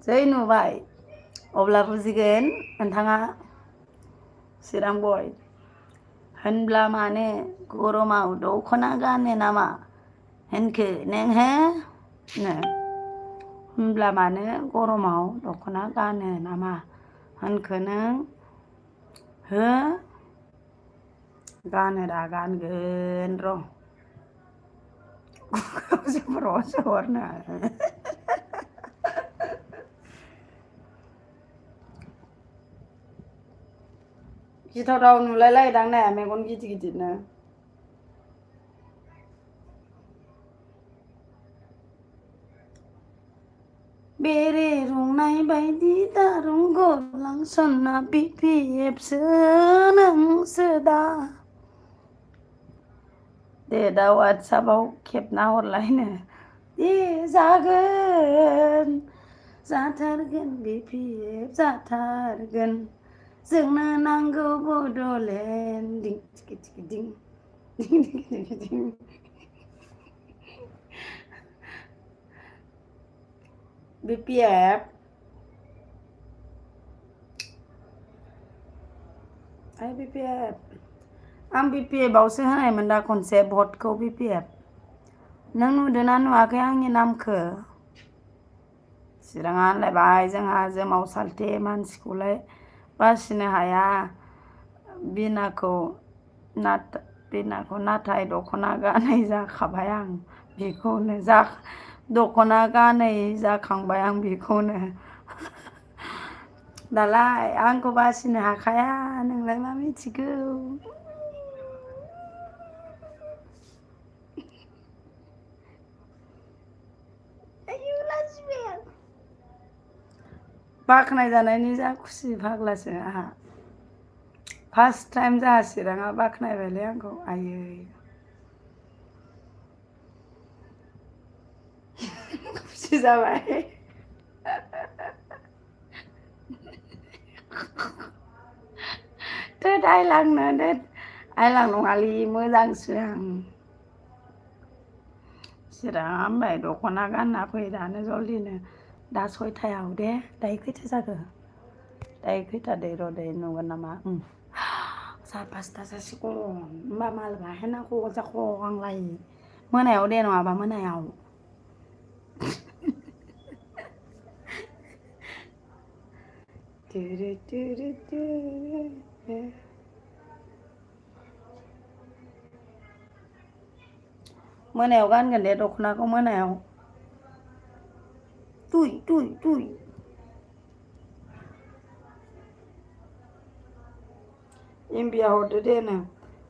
जै नुबाय अब्ला बुजिगोन नोंथाङा चिरां बय होनब्ला मानो गरमाव दख'ना गानो नामा होनखो नों हो होनब्ला मानो गरमाव दख'ना गानो नामा होनखो नों हो गानोरा गानगोन र' जोमब्रावसो हरनो गिथावथाव नुलायलायोदां ने मेगन गिदिर गिदिरनो बेरे रुंना Mai bay đi ta rung gột lăng xuân na bị hiệp sữa nâng sữa đa để đâu ăn sao bao khiếp nào lại nè đi ra thar gần bị hiệp ra thar gần dừng na năng go bộ đồ lên ding ding ding ding ding ding bị hiệp ai BPF ang BPF bau se hanai manda konsep bot ko BPF nang nu denan wa ke ang nam ke sirangan lai bai jang ha je mau salte man sekolah pasine haya bina ko natai dokona ga nai ja khabayang biko ne ja dokona ga nai ja khangbayang biko ne dalai ang ko basine ha khaya nang lai ma mi chiku बाखनाय जानायनि जा खुसि फाग्लासो आहा first time जा चिराङा बाखनायबायलै आंखौ आयै खुसि जाबाय थोद आइलांनो थोद आइलां नङालै मोजांसो आं चिराङा होनबाय दख'ना गानना फै दानो जल्दिनो दा 6टायाव दे दायो खैथा जाखो दायो खैथा दे र' दे नुगोन नामा 5:30 जासिगोन होमबा मालाबा हेनाखौ जाख' आंलाय मोनायाव दे नङाबा मोनायाव मोनायाव गानगोन दे दख'नाखौ मोनायाव तुई एमबिया हरदो दे नो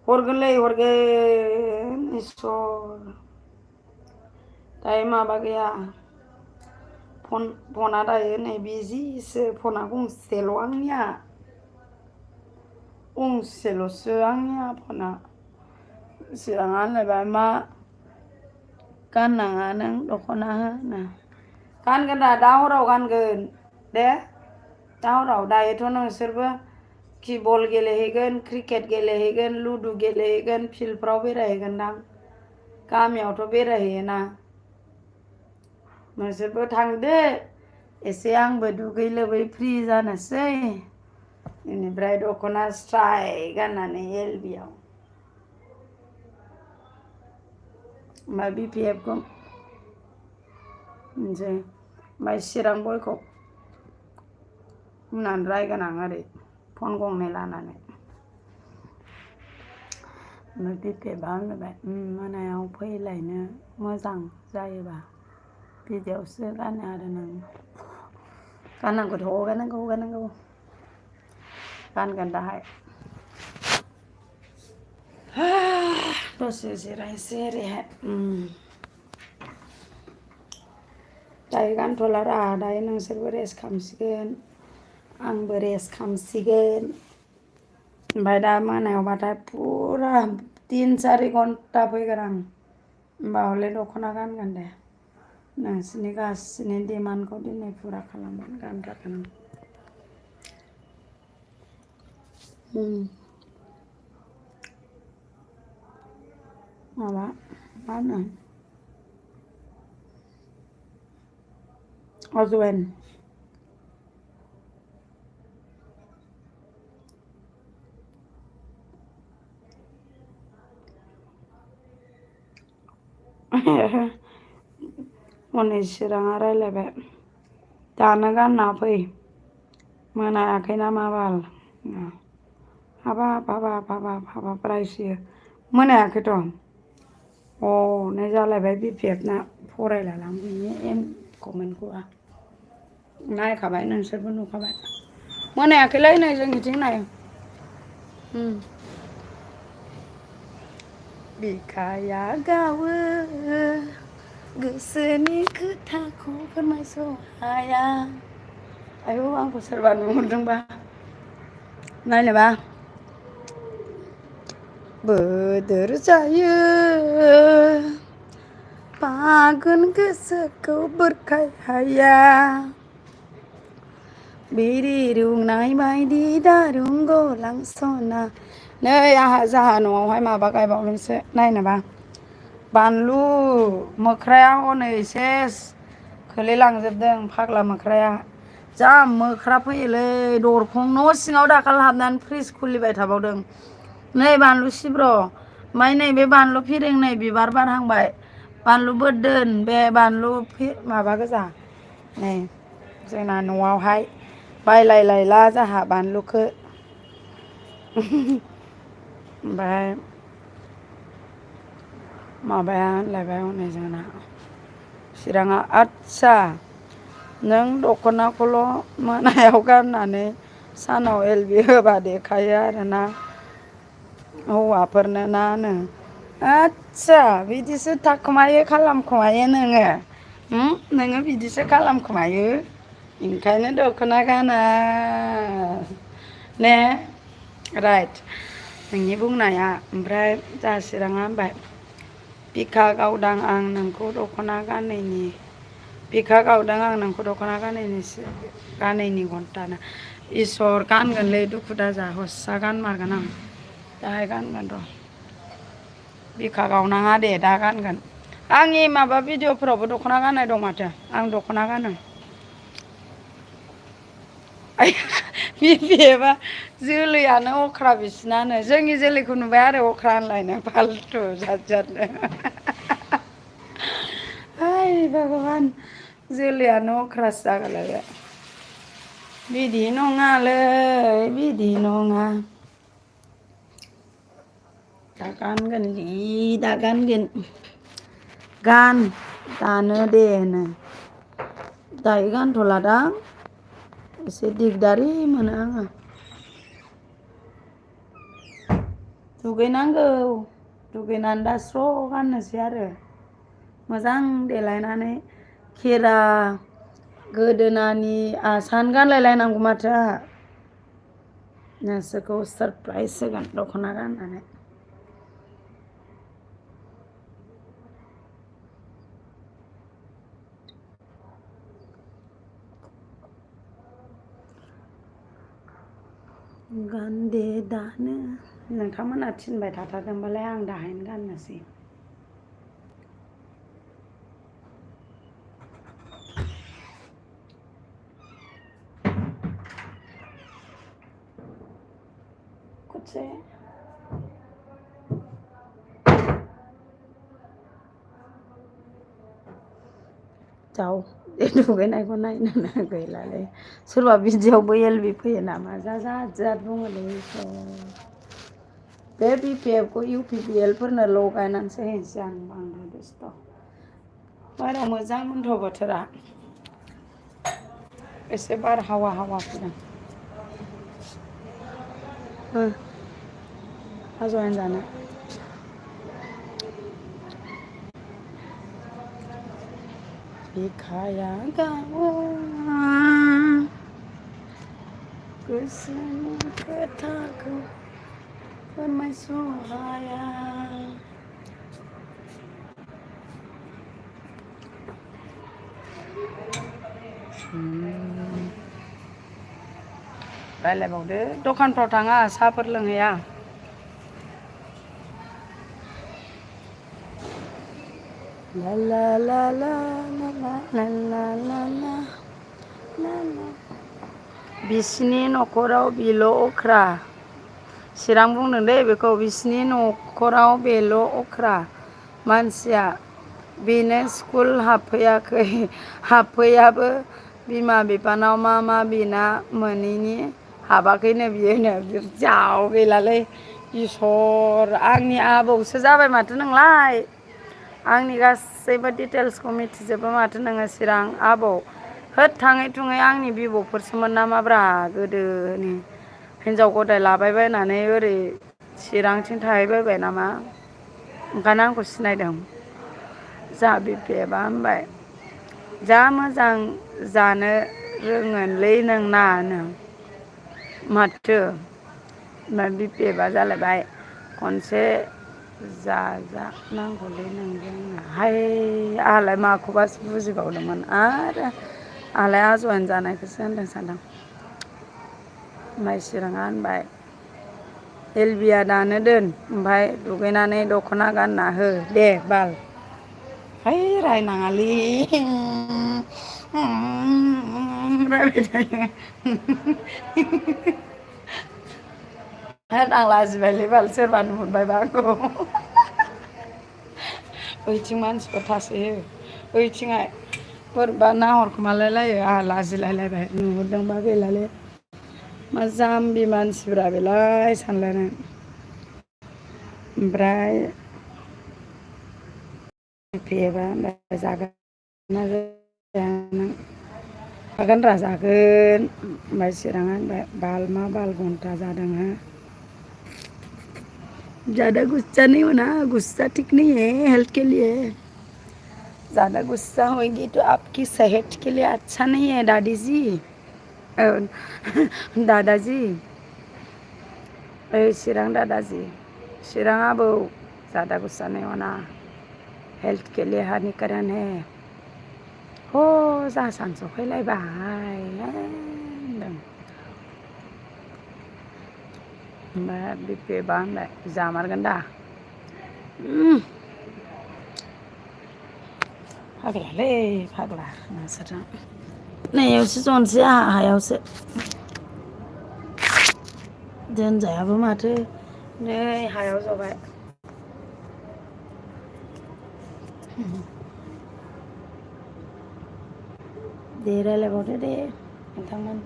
हरगोनलै हरगोन इसर दायो माबा गैया फना दायो नै बिजिसो फना गंसेल' आंनिया गंसेल'सो आंनिया फना चिराङा होनलायबाय मा गाननाङा नों दख'ना होनो गानगोन दा हराव गानगोन दे दा हराव दायोथ' नोंसोरबो कि बल गेलेहैगोन क्रिकेट गेलेहैगोन लुदु गेलेहैगोन फिल्डफ्राव बेरायहैगोनदां गामियावथ' बेरायहैयोना नोंसोरबो थांदो एसे आंबो दुगै लोबै फ्रि जानोसै बेनिफ्राय दख'ना स्राय गाननानै एलबियाव मा BPFखौ मोनसै ओमफ्राय चिरां बयखौ होननानै रायगोन आं ओरै फन गंनै लानानै ओमफ्राय BPFआ होनबाय मोनायाव फैलायनो मोजां जायोबा बिदियावसो गानो आरो नों गाननांगौथ' गाननांगौ गानगोन दाहाय दसे जिरायनोसै ओरैहाय दायो गानथ'ला रा दायो नोंसोरबो रेस्ट खालामसिगोन आंबो रेस्ट खालामसिगोन ओमफ्राय दा मोनायावबाथाय फुरा 3-4 घन्टा फैगोन आं होमबा हले दख'ना गानगोन दे नोंसोरनि गासिनि डिमान्डखौ दिनै फुरा खालामगोन गानखागोन माबा मा होनो अजवेन हनै चिराङा रायलायबाय दानो गानना फै मोनायाखै नामा बाल हाबाब रायसियो मोनायाखैथ' नै जालायबाय BPFना फरायलालां बिनि कमेन्टखौ नायखाबाय नोंसोरबो नुखाबाय मोनायाखैलै नै जोंनिथिं नाय बिखाया गावो गोसोनि खोथाखौ फोरमायस' हाया आयौ आंखौ सोरबा नुहुरदोंबा नायनोबा बोदोर जायो बागोन गोसोखौ बोरखाय हाया बिरि रुंनाय बायदि दारुं गलांसना नै आंहा जाहा न'आवहाय माबा गायबावदोंसो नायनोबा बानलु मोख्राया हनै सेस खोलैलांजोबदों फाग्ला मोख्राया जा मोख्रा फैयोलै दरखं न' सिङाव दाखाल हाबनानै फ्रिज खुलिबाय थाबावदों नै बानलु सिब्र' ओमफ्राय नैबे बानलु फेरेंनाय बिबार बारहांबाय बानलु बोरदोन बे बानलु माबा गोजा नै जोंना न'आवहाय बायलाय लायला जाहा बानलुखौ ओमफ्राय माबाया होनलायबाय हनै जोंना चिराङा आदसा नों दख'नाखौल' मोनायाव गाननानै सानाव एलबि होबा देखायो आरोना हौवाफोरनो ना नो आदसा बिदिसो थाखुमायो खालामखुमायो नोङो नोङो बिदिसो खालामखुमायो ओंखायनो दख'ना गाना ने राइट नोंनि बुंनाया ओमफ्राय जा चिराङा होनबाय बिखा गावदां आं नोंखौ दख'ना गानैनि बिखा गावदां आं नोंखौ दख'ना गानैनि घन्टानो इसोर गानगोनलै दुखु दाजा हस्सा गानमारगोन आं दाहाय गानगोन र' बिखा गावनाङा दे दा गानगोन आंनि माबा भिडिअफोरावबो दख'ना गाननाय दं माथो आं दख'ना गानो बिबेबा जोलैयानो अख्रा बिसिनानो जोंनि जोलैखौ नुबाय आरो अख्रा होनलायनो फालथु जाद जादनो हाय भगबान जोलैयानो अख्रासो जागोलायबाय बिदि नङालै बिदि नङा दा गानगोनलै दा गानगोन गान दानो दे नो दायो गानथ'ला दां एसे दिगदारि मोनो आङो दुगैनांगौ दुगैनानै दा स्र' गाननोसै आरो मोजां देलायनानै खेरा गोदोनानि आसान गानलायलायनांगौ माथो आंहा नोंसोरखौ सारप्राइज होगोन दख'ना गाननानै गान दे दानो नोंथांमोना थिनबाय थाथारदोंबालाय आं दाहायनो गाननोसै खनसे जाव बे दुगैनायखौ नायनो गैलालै सोरबा बिदियावबो एलबि फैयो नामा जाद जाद बुङोलै बे बिपिएफखौ इउपिपिएलफोरनो लगायनानैसो हैनोसै आं बांद्राय दुस्थ' बारा मोजांमोनथ' बोथोरा एसे बार हावा हावा फैदों जयेन जानो बिखाया गावो गोसोनि खोथाखौ फोरमायस' हाया रायलायबावदो दखानफ्राव थाङा साहाफोर लोंहैया ला ला ला ला ला ला ला ला ला ला बिसिनि न'खराव बेल' अख्रा चिरां बुंदों दै बेखौ बिसिनि न'खराव बेल' अख्रा मानसिया बेनो स्कुल हाबफैयाखै हाबफैयाबो बिमा बिफानाव मा बिना मोनैनि हाबाखैनो बियोनो जाव गैलालै इसर आंनि आबौसो जाबाय माथो नोंलाय आंनि गासैबो डिटेल्सखौ मिथिजोबो माथो नोङो चिरां आबौ होद थाङै थुङै आंनि बिबौफोरसोमोन नामाब्रा गोदोनि हिनजाव गदाय लाबाय बायनानै ओरै चिरांथिं थाहैबायबाय नामा ओंखायनो आंखौ सिनायदों जा बिपिएफआ होनबाय जा मोजां जानो रोङोनलै नोंना नों माथो बिपेबा जालायबाय खनसे जाजानांगौलै नोंजों हाय आंहालाय माखौबासो बुजिबावदोंमोन आरो आंहालाय आजयन जानायखौसो होनदों सानदों माइ चिराङा होनबाय एलबिया दानो दोन ओमफ्राय दुगैनानै दख'ना गानना हो दे बाल है रायनाङालै रायबाय थायो आं लाजिबायलै बाल सोरबा नुहुरबायबा आंखौ ओइथिं मानसिफोर थासोयो ओइथिंहाय बोरैबा नाहरखोमालाय लायो आंहा लाजिलायलायबाय नुहुरदोंबा गैलालै मा जाम्बि मानसिब्रा बेलाय सानलायनाय ओमफ्राय बिपेबा जागोन ना जाया नों जागोन रा जागोन ओमफ्राय चिराङा होनबाय बाल मा बाल घन्टा जादों हो ज़्यादा गुस्सा नहीं होना गुस्सा ठीक नहीं है हेल्थ के लिए ज़्यादा गुस्सा होगी तो आपकी सेहत के लिए अच्छा नहीं है दादी जी दादाजी चिरां दादाजी चिरां आबौ ज़्यादा गुस्सा नहीं होना हेल्थ के लिए हानिकारन है हो जा सानस'फैलायबाय होनदों ओमफ्राय बिपेबा होनबाय जामारगोन दा फाग्लालै फाग्ला नोंसोरजों नैयावसो जनोसै आंहा हायावसो दोनजायाबो माथो नै हायाव जबाय दे रायलायबावदो दे नोंथांमोन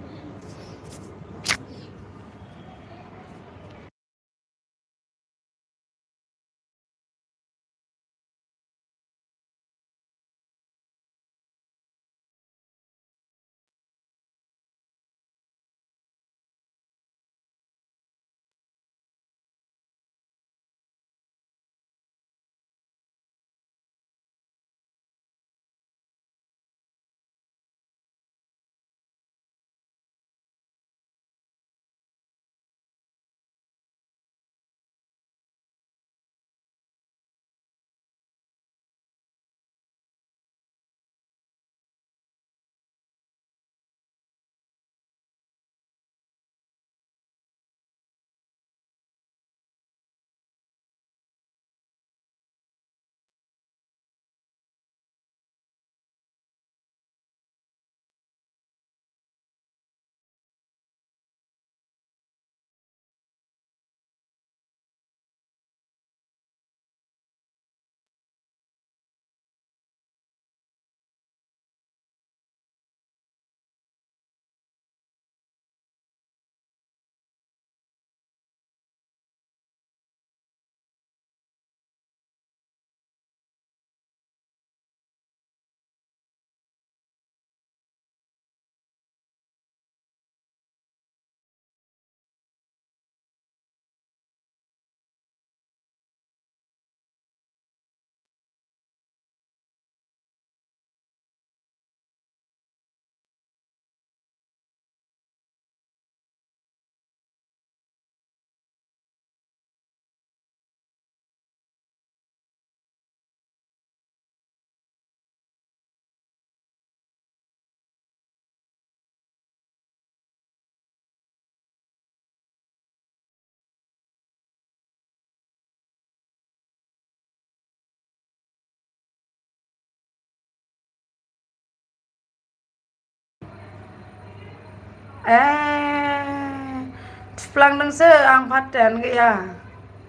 थुफ्लांदोंसो आं फात्तायानो गैया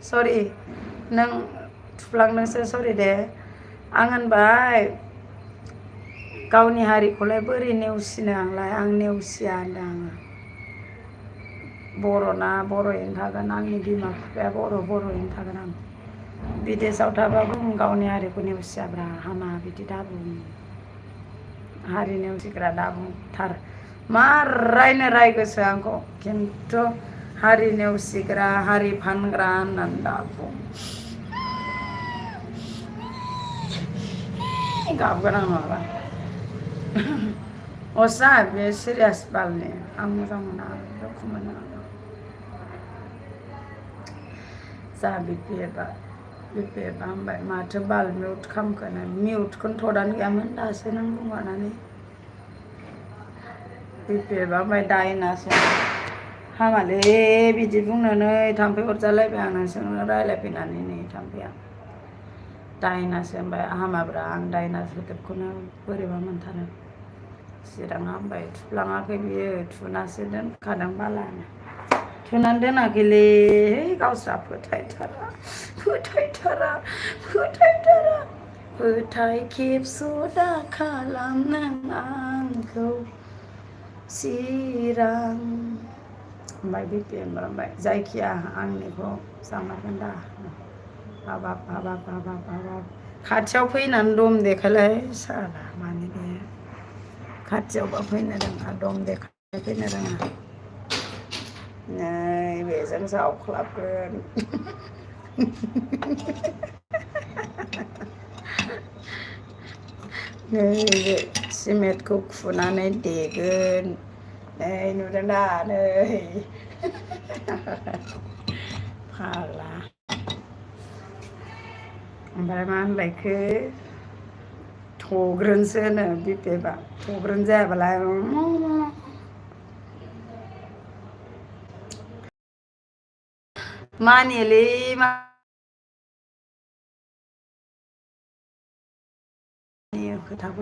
सरि नों थुफ्लांदोंसो सरि दे आं होनबाय गावनि हारिखौलाय बोरै नेवसिनो आं नेवसिया होनदों आङो बर'ना बर'यैनो थागोन आंनि बिमा बिफाया बर'यैनो थागोन आं बिदेशआव थाबाबो गावनि हारिखौ नेवसियाब्रा हामा बिदि दाबुं हारि नेवसिग्रा दाबुंथार मा रायनो रायगोसो आंखौ खिन्थु हारि नेवसिग्रा हारि फानग्रा होननानै दाबुं गाबगोन आं माबा असा बे सिरियास बालनि आं मोजां मोना दुखु मोनो जा बिपिएफआ होनबाय माथो बाल मिउट खालामखोनो मिउटखौनो थदानो गैयामोन दासो नों बुंहरनानै बिपिएफआ होनबाय दायनासो हामालै बिदि बुंनानै थाम्फै अरजालायबाय आं नोंसोरनो रायज्लायफैनानै नै थाम्फैया दायनासो होनबाय हामाब्रा आं दायना सोदोबखौनो बोरैबा मोनथारो चिराङा होनबाय थुफ्लाङाखै बियो थुनासो दोनखादों बालानो थुनानै दोनाखैलै गावस्रा फोथायथारा फोथाय खेबस' दा खालाम नों आंखौ चिरां ओमफ्राय बिपिएम होनबाय जायखिया आंनिखौ जामारगोन दा हाबाब खाथियाव फैनानै दम देखायलाय साला मानि बे खाथियावबा फैनो रोङा दम देखाय फैनो रोङा नै बेजों जावख्लाबगोन नै बे सिमेन्टखौ खुनानै देगोन नै नुदों दा नै फाग्ला ओमफ्राय मा होनलायखो थग्रोनसो होनो बिपिएफआ थग्रोन जायाबालाय मानियोलै मानियो खोथाखौ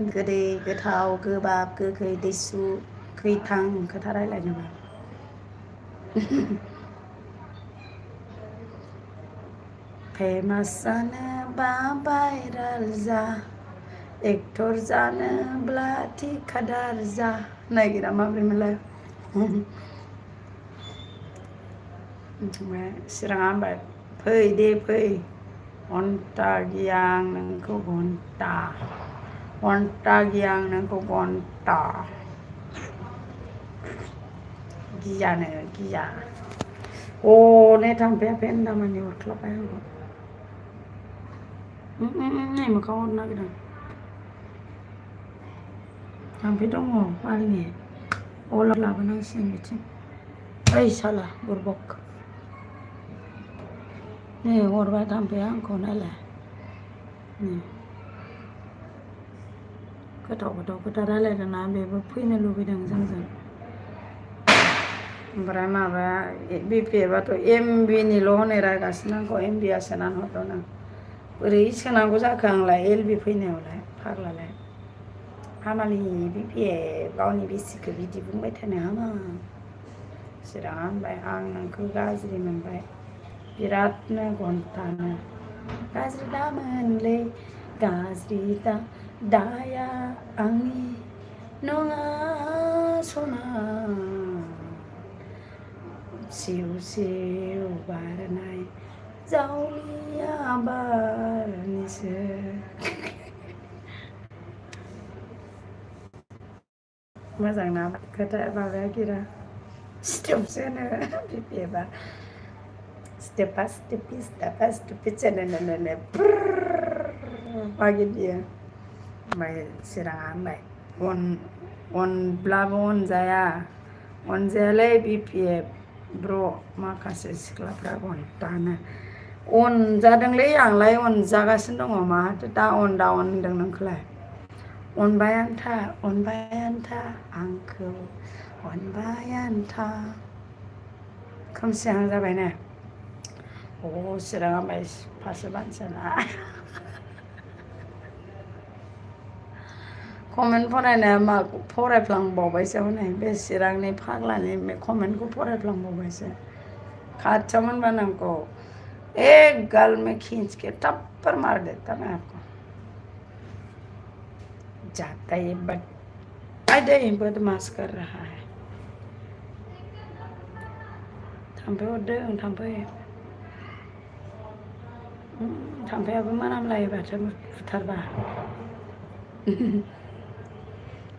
गोदै गोथाव गोबाब गोखै दैसु खैथां खोथा रायज्लायनोबा फेमास जानोबा भाइरेल जा एक्टर जानोब्ला थिखादार जा नायगिरा माब्रैमोनलाय चिराङा होनबाय फै दे फै घन्टा गिया आं नोंखौ घन्टा गिया आं नोंखौ घन्टा गियानो गिया ने थाम्फैया फेन्दामानि अरख्लाबबाय आंखौ नै मोखाङाव हरनो नागिरदों थाम्फै दङ बालनि अला लाबोनांसिगोन बिथिं ओइ साला बुरबक नै हरबाय थाम्फैया आंखौ नायलाय गोथाव खोथा रायज्लायदों ना बेबो फैनो लुबैदों जोंजों ओमफ्राय माबा बिपिएफआथ' एमबिनिल' हनै रायगासिनो आंखौ एमबिया सोनानै हरदों बोरै सोनांगौ जाखो आंलाय एलबि फैनायावलाय फाग्लालाय हामालै बिपिएफ गावनि बिसिखौ बिदि बुंबाय थानो हामा चिराङा होनबाय आं नोंखौ गाज्रि मोनबाय बिरादनो घन्टानो गाज्रि दामोनलै गाज्रि दाया आंनि नङा सना सिउ सिउ बारनाय जावलिया बारनिसो मोजां ना खोथा माबाया गिरा स्टेपसोनो बिपिएफआ स्टेपा स्टेपिस होनो मागियो ओमफ्राय चिराङा होनबाय अनब्लाबो अनजायालै बिपिएफ ब्र' माखासे सिख्लाफ्रा घन्टानो अनजादोंलै आंलाय अनजागासिनो दङ माथो दा होनदों नोंखौलाय अनबायानो था आंखौ अनबायानो था खोमसिहां जाबाय ने चिराङा ओमफ्राय फारसे बानसोना कमेन्ट फरायनाया मा फरायफ्लांबावबायसो हनै बे चिरांनि फाग्लानि कमेन्टखौ फरायफ्लांबावबायसो खाथियाव मोनबा नोंखौ एक गाल में खींच के टप्पर मार देता मैं आपको जाता है बदमाश कर रहा है थाम्फै हरदों थाम्फैयाबो मोनामलायोबाथो बुथारबा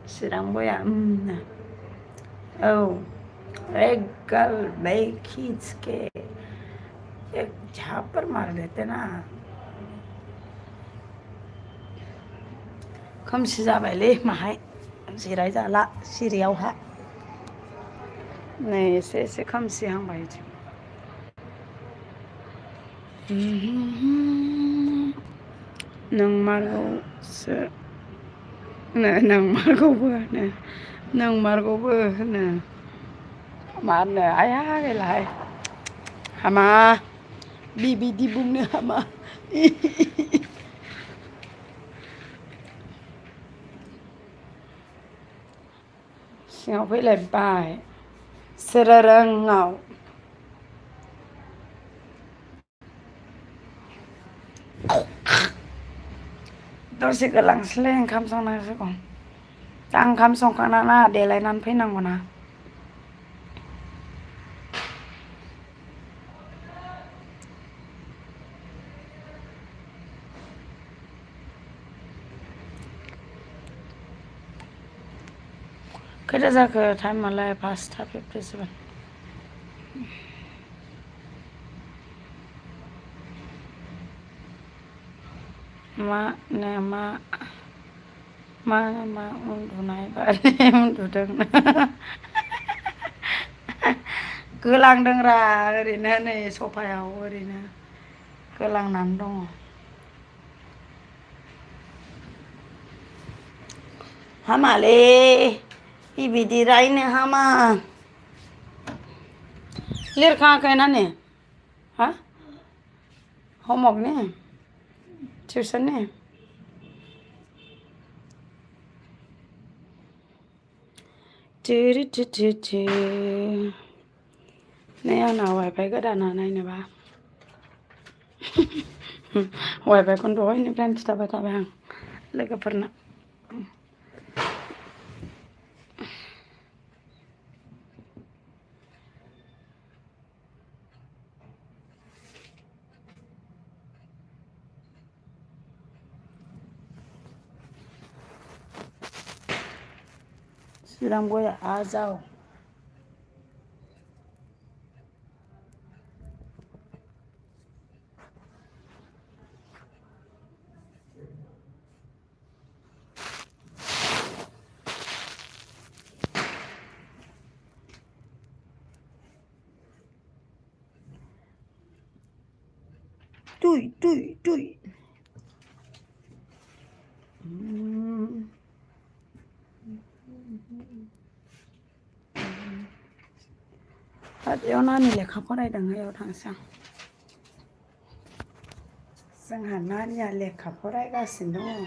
चिरां बया औ एक गाल में खींच के एक झापर मार देते ना खोमसि जाबायलै माहाय जिराय जाला सिरियावहा नै एसे एसे खोमसि हांबाय नोंमारगौसो नोंमारगौबो होनो नोंमारगौबो होनो मा होनो आया गैलाहाय हामा बिबिदि बुंनो हामा सिङाव फैलायबाय सोरारोङाव दसे गोलांसैलै ओंखाम संनांसिगौ दा ओंखाम संखांना देलायनानै फैनांगौना खैथा जाखो टाइमालाय 5:57 मा उन्दुनाय बादि उन्दुदों गोलांदोंरा ओरैनो नै सफायाव ओरैनो गोलांनानै दङ हामालै बिबायदि रायनो हामा लिरखाङाखै नानि हा हमवर्कनि टिउसननि नै आंना वाइफाइ गोदाना नायनोबा वाइफाइखौनो दहायनिफ्रायनो खिथाबाय थाबाय आं लोगोफोरनो चिरां बया आजाव तुई बेयाव नानि लेखा फरायदों बेयाव थांसै आं जोंहा नानिया लेखा फरायगासिनो दङ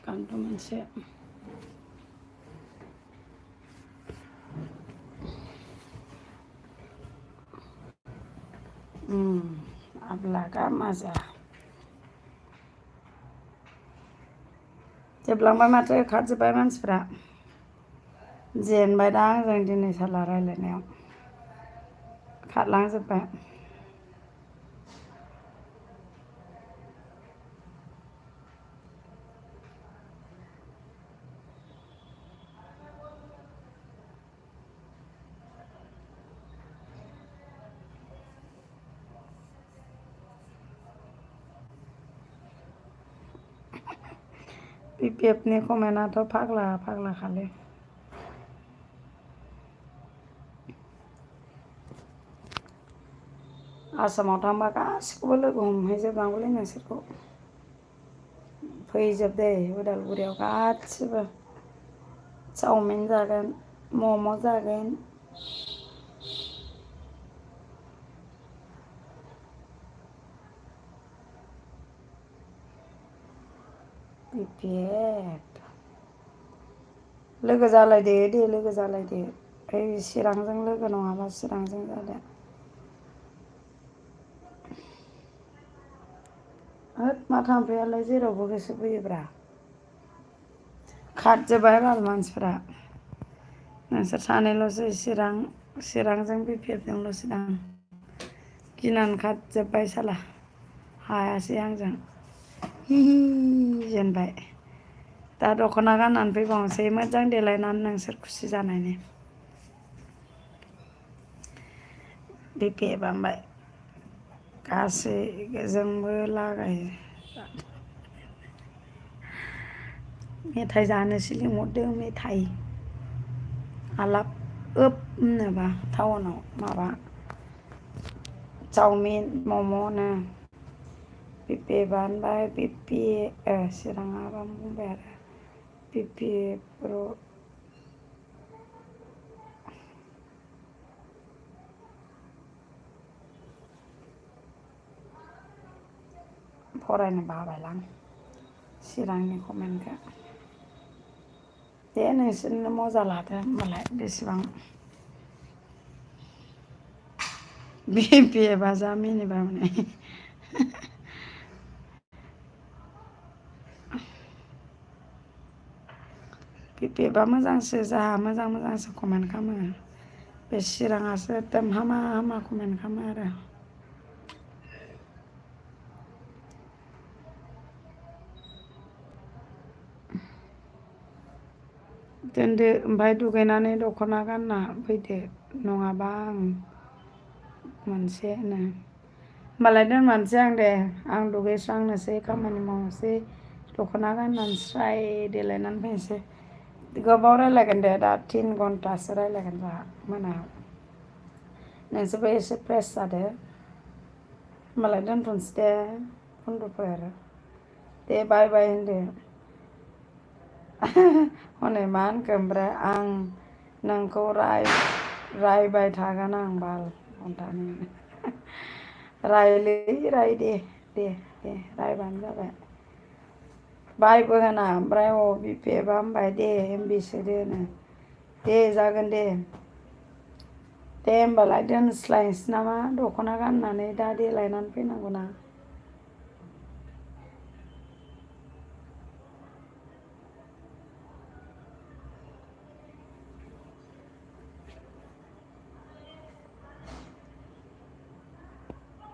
गानथ' मोनसे आब्लागा माजा जोबलांबाय माथो खारजोब्बाय मानसिफ्रा जेनबाय दा आंजों दिनै साला रायलायनायाव खारलांजोब्बाय पिपिएफनि कमेन्टआथ' फाग्ला खालै आसामाव थांबा गासिखौबो लोगो हमहैजोबनांगौलै नोंसोरखौ फैजोब दे उदालगुरियाव गासिबो चावमिन जागोन मम' जागोन पिपिएफ लोगो जालायदो दे लोगो जालायदो ओइ चिरांजों लोगो नङाबा चिरांजों जादो होद मा थाम्फैयालाय जेरावबो गोसो बोयोब्रा खारजोब्बाय बाल मानसिफ्रा नोंसोर सानैल'सै चिरांजों पिपिएफजोंल'सै दां गिनानै खारजोब्बाय साला हायासै आंजों जेनबाय दा दख'ना गाननानै फैबावनोसै मोजां देलायनानै नोंसोर खुसि जानायनि बिपि बामबाय गासैजोंबो लागायो मेथाइ जानोसो लिंहरदों मेथाइ आलाप होनोबा टाउनाव माबा चावमिन मम'नो बिपि बानबाय बिपि चिराङाबा बुंबाय आरो बिपि फरायनो बाबायलां चिरांनि कमेन्टखौ दे नोंसोरनो मजा लादो होमबालाय बेसेबां बिपि बाजा मिनिबा माने बिपिबा मोजांसो जाहा मोजां मोजांसो कमेन्ट खालामो बे चिराङासो एकदम हामा हामा कमेन्ट खालामो आरो दोनदो ओमफ्राय दुगैनानै दख'ना गानना फैदो नङाबा आं मोनसे होनो होमबालाय दोनमारनोसै आं दे आं दुगैस्रांनोसै खामानि मावनोसै दख'ना गाननानै स्राय देलायनानै फैनोसै गोबाव रायलायगोन दे दा 3 घन्टासो रायलायगोन जोंहा मोनायाव नोंसोरबो एसे फ्रेस जादो होमबालाय दोनथ'नोसै दे बन्द'फोर दे बाय बाय होनदो हनै मा होनखो ओमफ्राय आं नोंखौ रायबाय थागोन आं बाल घन्टानि रायलै राय दे दे दे रायबानो जाबाय बायबो होना ओमफ्राय बिपिएफआ होनबाय दे एमबि सोदोनो दे जागोन दे दे होमबालाय दोनस्लायनोसै नामा दख'ना गाननानै दा देलायनानै फैनांगौना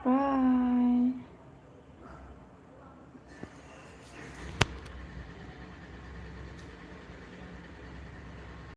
बाय